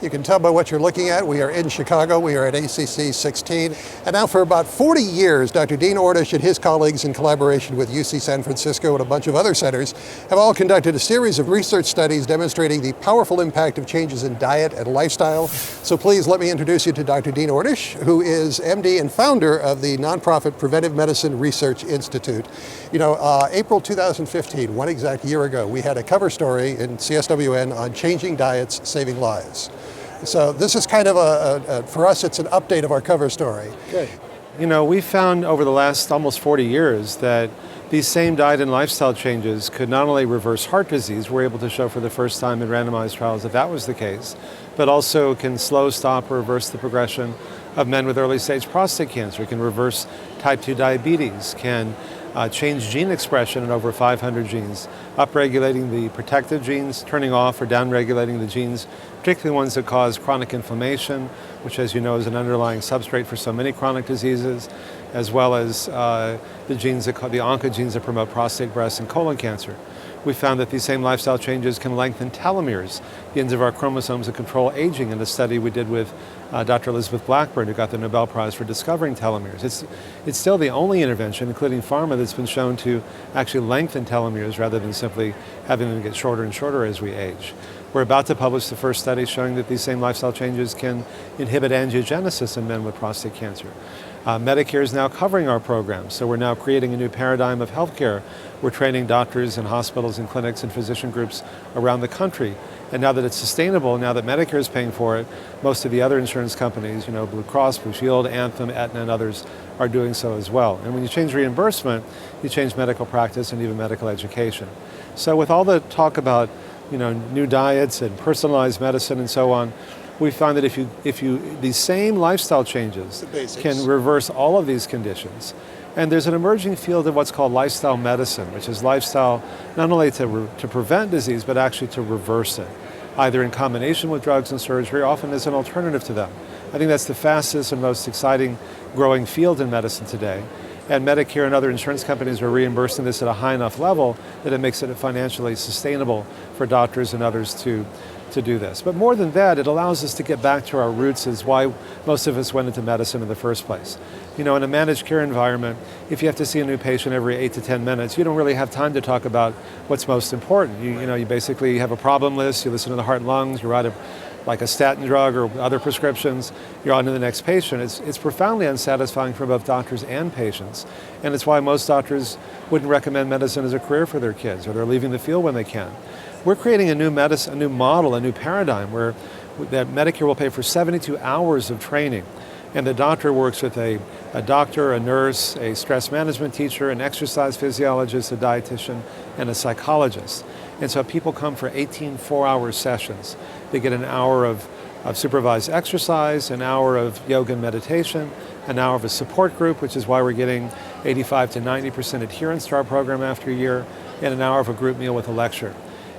You can tell by what you're looking at. We are in Chicago. We are at ACC 16. And now for about 40 years, Dr. Dean Ornish and his colleagues in collaboration with UC San Francisco and a bunch of other centers have all conducted a series of research studies demonstrating the powerful impact of changes in diet and lifestyle. So please let me introduce you to Dr. Dean Ornish, who is MD and founder of the nonprofit Preventive Medicine Research Institute. You know, April 2015, one exact year ago, we had a cover story in CSWN on changing diets, saving lives. So this is kind of for us, it's an update of our cover story. Good. You know, we found over the last almost 40 years that these same diet and lifestyle changes could not only reverse heart disease, we're able to show for the first time in randomized trials that that was the case, but also can slow, stop, or reverse the progression of men with early stage prostate cancer, can reverse type 2 diabetes, can change gene expression in over 500 genes, upregulating the protective genes, turning off or downregulating the genes, particularly ones that cause chronic inflammation, which, as you know, is an underlying substrate for so many chronic diseases, as well as the genes that the oncogenes that promote prostate, breast, and colon cancer. We found that these same lifestyle changes can lengthen telomeres, the ends of our chromosomes that control aging, in a study we did with Dr. Elizabeth Blackburn, who got the Nobel Prize for discovering telomeres. It's still the only intervention, including pharma, that's been shown to actually lengthen telomeres rather than simply having them get shorter and shorter as we age. We're about to publish the first study showing that these same lifestyle changes can inhibit angiogenesis in men with prostate cancer. Medicare is now covering our program, so we're now creating a new paradigm of healthcare. We're training doctors and hospitals and clinics and physician groups around the country. And now that it's sustainable, now that Medicare is paying for it, most of the other insurance companies, you know, Blue Cross, Blue Shield, Anthem, Aetna, and others are doing so as well. And when you change reimbursement, you change medical practice and even medical education. So with all the talk about, you know, new diets and personalized medicine and so on, we found that if you these same lifestyle changes can reverse all of these conditions. And there's an emerging field of what's called lifestyle medicine, which is lifestyle not only to prevent disease, but actually to reverse it, either in combination with drugs and surgery, or often as an alternative to them. I think that's the fastest and most exciting growing field in medicine today. And Medicare and other insurance companies are reimbursing this at a high enough level that it makes it financially sustainable for doctors and others to do this. But more than that, it allows us to get back to our roots, is why most of us went into medicine in the first place. You know, in a managed care environment, if you have to see a new patient every 8 to 10 minutes, you don't really have time to talk about what's most important. You basically have a problem list, you listen to the heart and lungs, you write like a statin drug or other prescriptions, you're on to the next patient. It's profoundly unsatisfying for both doctors and patients. And it's why most doctors wouldn't recommend medicine as a career for their kids, or they're leaving the field when they can. We're creating a new medicine, a new model, a new paradigm where that Medicare will pay for 72 hours of training. And the doctor works with a doctor, a nurse, a stress management teacher, an exercise physiologist, a dietitian, and a psychologist. And so people come for 18 4-hour sessions. They get an hour of supervised exercise, an hour of yoga and meditation, an hour of a support group, which is why we're getting 85 to 90% adherence to our program after a year, and an hour of a group meal with a lecture.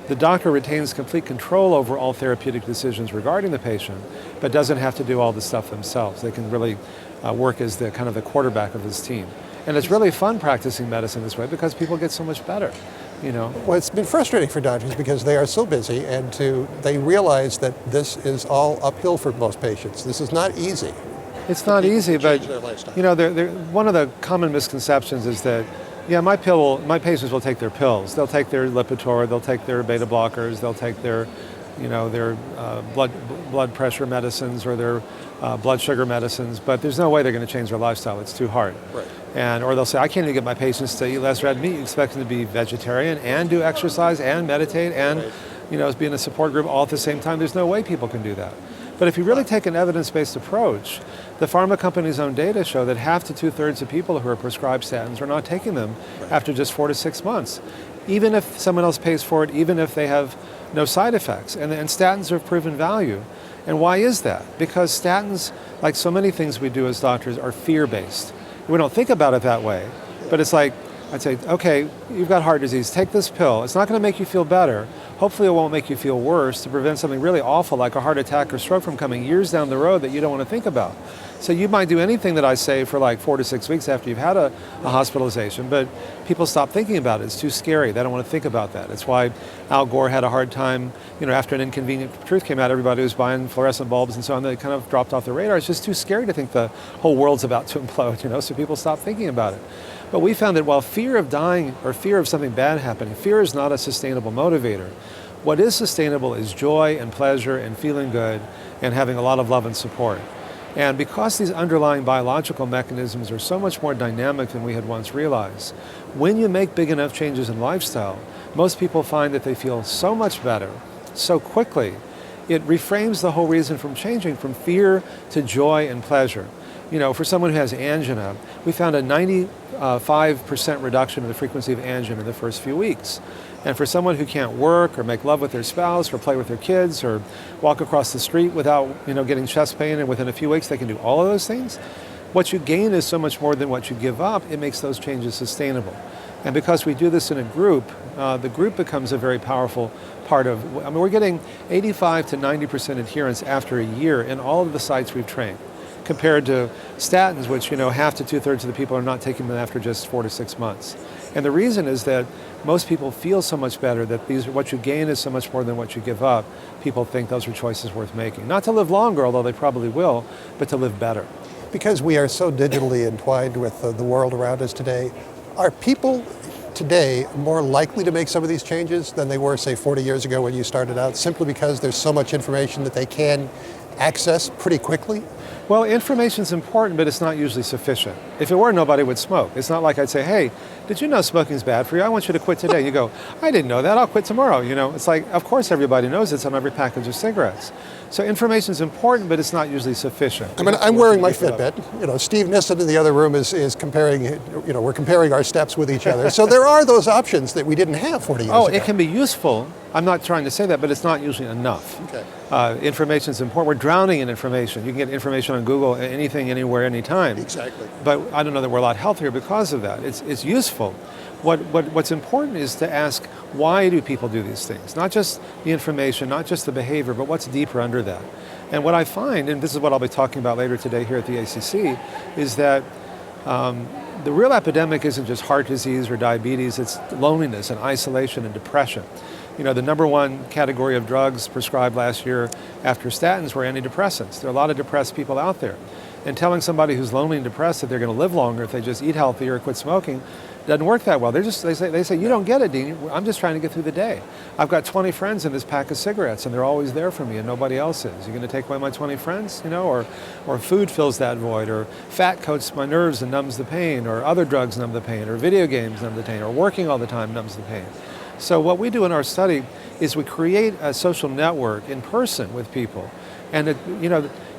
The doctor retains complete control over all therapeutic decisions regarding the patient, but doesn't have to do all the stuff themselves. They can really work as the kind of the quarterback of his team. And it's really fun practicing medicine this way because people get so much better, you know. Well, it's been frustrating for doctors because they are so busy, and they realize that this is all uphill for most patients. This is not easy. It's not easy, but you know, one of the common misconceptions is that, yeah, my patients will take their pills. They'll take their Lipitor, they'll take their beta blockers, they'll take their, you know, their blood pressure medicines or their blood sugar medicines, but there's no way they're going to change their lifestyle. It's too hard. Right. Or they'll say, I can't even get my patients to eat less red meat. You expect them to be vegetarian and do exercise and meditate and, you know, be in a support group all at the same time. There's no way people can do that. But if you really take an evidence-based approach, the pharma companies' own data show that half to 2/3 of people who are prescribed statins are not taking them after just 4 to 6 months, even if someone else pays for it, even if they have no side effects. And statins have proven value. And why is that? Because statins, like so many things we do as doctors, are fear-based. We don't think about it that way, but it's like, I'd say, okay, you've got heart disease, take this pill. It's not going to make you feel better. hopefully it won't make you feel worse to prevent something really awful like a heart attack or stroke from coming years down the road that you don't want to think about. So you might do anything that I say for like 4 to 6 weeks after you've had a hospitalization, but people stop thinking about it. It's too scary. They don't want to think about that. It's why Al Gore had a hard time, after An Inconvenient Truth came out, everybody was buying fluorescent bulbs and so on. They kind of dropped off the radar. It's just too scary to think the whole world's about to implode, so people stop thinking about it. But we found that while fear of dying or fear of something bad happening, fear is not a sustainable motivator. What is sustainable is joy and pleasure and feeling good and having a lot of love and support. And because these underlying biological mechanisms are so much more dynamic than we had once realized, when you make big enough changes in lifestyle, most people find that they feel so much better, so quickly. It reframes the whole reason from changing from fear to joy and pleasure. For someone who has angina, we found a 95% reduction in the frequency of angina in the first few weeks. And for someone who can't work or make love with their spouse or play with their kids or walk across the street without, getting chest pain, and within a few weeks they can do all of those things, what you gain is so much more than what you give up. It makes those changes sustainable. And because we do this in a group, the group becomes a very powerful part of, we're getting 85 to 90% adherence after a year in all of the sites we've trained, compared to statins, which, half to 2/3 of the people are not taking them after just 4 to 6 months. And the reason is that most people feel so much better that what you gain is so much more than what you give up. People think those are choices worth making. Not to live longer, although they probably will, but to live better. Because we are so digitally entwined with the world around us today, are people today more likely to make some of these changes than they were, say, 40 years ago when you started out, simply because there's so much information that they can access pretty quickly? Well, information's important, but it's not usually sufficient. If it were, nobody would smoke. It's not like I'd say, hey, did you know smoking's bad for you? I want you to quit today. You go, I didn't know that. I'll quit tomorrow. It's like, of course everybody knows it's on every package of cigarettes. So information's important, but it's not usually sufficient. I'm wearing my Fitbit. Steve Nissen in the other room is comparing, we're comparing our steps with each other. So there are those options that we didn't have 40 years ago. Oh, it can be useful. I'm not trying to say that, but it's not usually enough. Okay. Information's important. We're drowning in information. You can get information on Google, anything, anywhere, anytime. Exactly. But I don't know that we're a lot healthier because of that. It's useful. What's important is to ask, why do people do these things? Not just the information, not just the behavior, but what's deeper under that. And what I find, and this is what I'll be talking about later today here at the ACC, is that the real epidemic isn't just heart disease or diabetes, it's loneliness and isolation and depression. The number one category of drugs prescribed last year after statins were antidepressants. There are a lot of depressed people out there. And telling somebody who's lonely and depressed that they're going to live longer if they just eat healthier or quit smoking doesn't work that well. They say, you don't get it, Dean. I'm just trying to get through the day. I've got 20 friends in this pack of cigarettes, and they're always there for me, and nobody else is. You're going to take away my 20 friends, or food fills that void, or fat coats my nerves and numbs the pain, or other drugs numb the pain, or video games numb the pain, or working all the time numbs the pain. So what we do in our study is we create a social network in person with people, and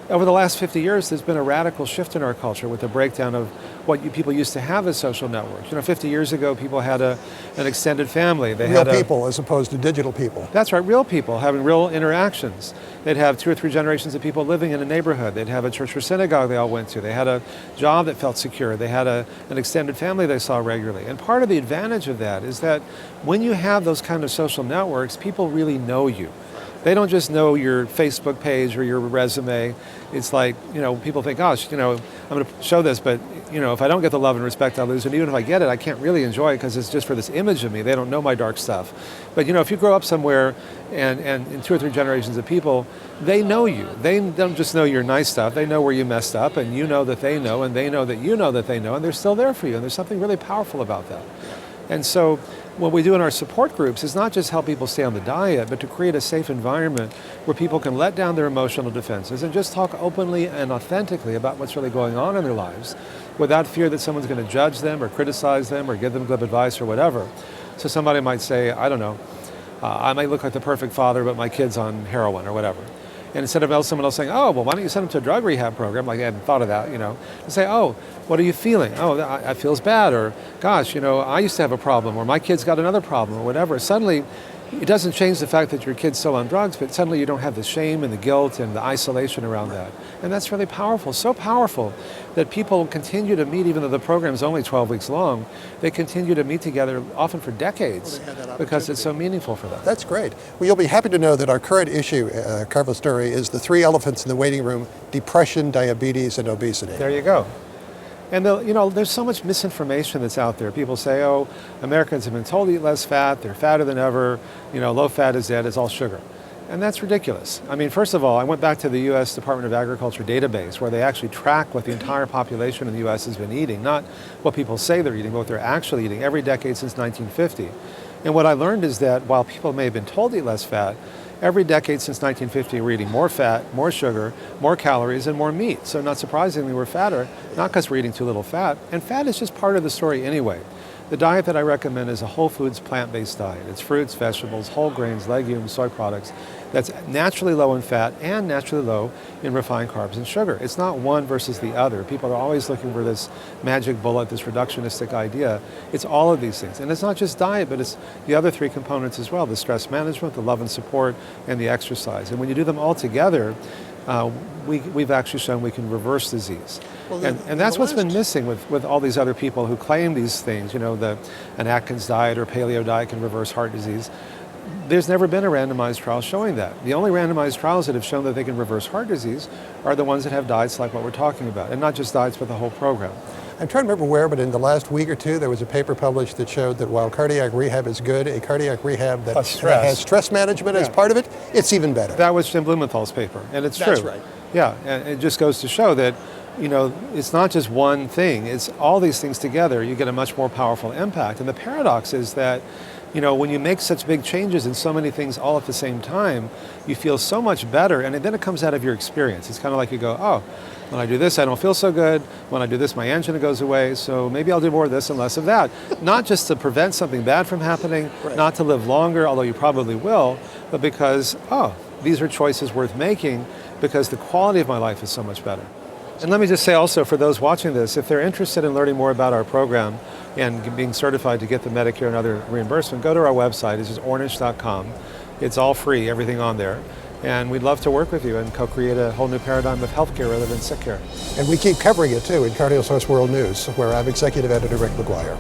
over the last 50 years, there's been a radical shift in our culture with the breakdown of what people used to have as social networks. 50 years ago, people had an extended family. They real had people as opposed to digital people. That's right, real people having real interactions. They'd have 2 or 3 generations of people living in a neighborhood. They'd have a church or synagogue they all went to. They had a job that felt secure. They had an extended family they saw regularly. And part of the advantage of that is that when you have those kind of social networks, people really know you. They don't just know your Facebook page or your resume. It's like, people think, gosh, I'm going to show this, but, if I don't get the love and respect, I'll lose. And even if I get it, I can't really enjoy it because it's just for this image of me. They don't know my dark stuff. But, if you grow up somewhere and in 2 or 3 generations of people, they know you. They don't just know your nice stuff. They know where you messed up, and you know that they know, and they know that you know that they know, and they're still there for you. And there's something really powerful about that. And so what we do in our support groups is not just help people stay on the diet, but to create a safe environment where people can let down their emotional defenses and just talk openly and authentically about what's really going on in their lives without fear that someone's going to judge them or criticize them or give them good advice or whatever. So somebody might say, I don't know, I might look like the perfect father, but my kid's on heroin or whatever. And instead of someone else saying, oh, well, why don't you send them to a drug rehab program? Like I hadn't thought of that, and say, oh, what are you feeling? Oh, I feels bad. Or, gosh, I used to have a problem. Or my kid's got another problem or whatever. Suddenly, It doesn't change the fact that your kid's still on drugs, but suddenly you don't have the shame and the guilt and the isolation around that. And that's really powerful, so powerful that people continue to meet, even though the program is only 12 weeks long, they continue to meet together often for decades because it's so meaningful for them. That's great. Well, you'll be happy to know that our current issue, cover story, is the three elephants in the waiting room: depression, diabetes, and obesity. There you go. And there's so much misinformation that's out there. People say, oh, Americans have been told to eat less fat, they're fatter than ever, low fat is dead, it's all sugar. And that's ridiculous. I mean, first of all, I went back to the U.S. Department of Agriculture database where they actually track what the entire population in the U.S. has been eating, not what people say they're eating, but what they're actually eating every decade since 1950. And what I learned is that while people may have been told to eat less fat, every decade since 1950, we're eating more fat, more sugar, more calories, and more meat. So not surprisingly, we're fatter, not because we're eating too little fat. And fat is just part of the story anyway. The diet that I recommend is a whole foods, plant-based diet. It's fruits, vegetables, whole grains, legumes, soy products. That's naturally low in fat and naturally low in refined carbs and sugar. It's not one versus the other. People are always looking for this magic bullet, this reductionistic idea. It's all of these things. And it's not just diet, but it's the other three components as well: the stress management, the love and support, and the exercise. And when you do them all together, we've actually shown we can reverse disease. Well, and that's what's been missing with all these other people who claim these things, an Atkins diet or paleo diet can reverse heart disease. There's never been a randomized trial showing that. The only randomized trials that have shown that they can reverse heart disease are the ones that have diets like what we're talking about, and not just diets, but the whole program. I'm trying to remember where, but in the last week or two, there was a paper published that showed that while cardiac rehab is good, a cardiac rehab that has stress management as part of it, it's even better. That was Jim Blumenthal's paper, and it's true. That's right. Yeah, and it just goes to show that, it's not just one thing. It's all these things together. You get a much more powerful impact. And the paradox is that, when you make such big changes in so many things all at the same time, you feel so much better, and then it comes out of your experience. It's kind of like you go, oh, when I do this, I don't feel so good. When I do this, my angina goes away, so maybe I'll do more of this and less of that. Not just to prevent something bad from happening, not to live longer, although you probably will, but because, these are choices worth making because the quality of my life is so much better. And let me just say also, for those watching this, if they're interested in learning more about our program and being certified to get the Medicare and other reimbursement, go to our website. It's just ornish.com. It's all free, everything on there. And we'd love to work with you and co-create a whole new paradigm of healthcare rather than sick care. And we keep covering it too in Cardiosource World News, where I'm Executive Editor Rick McGuire.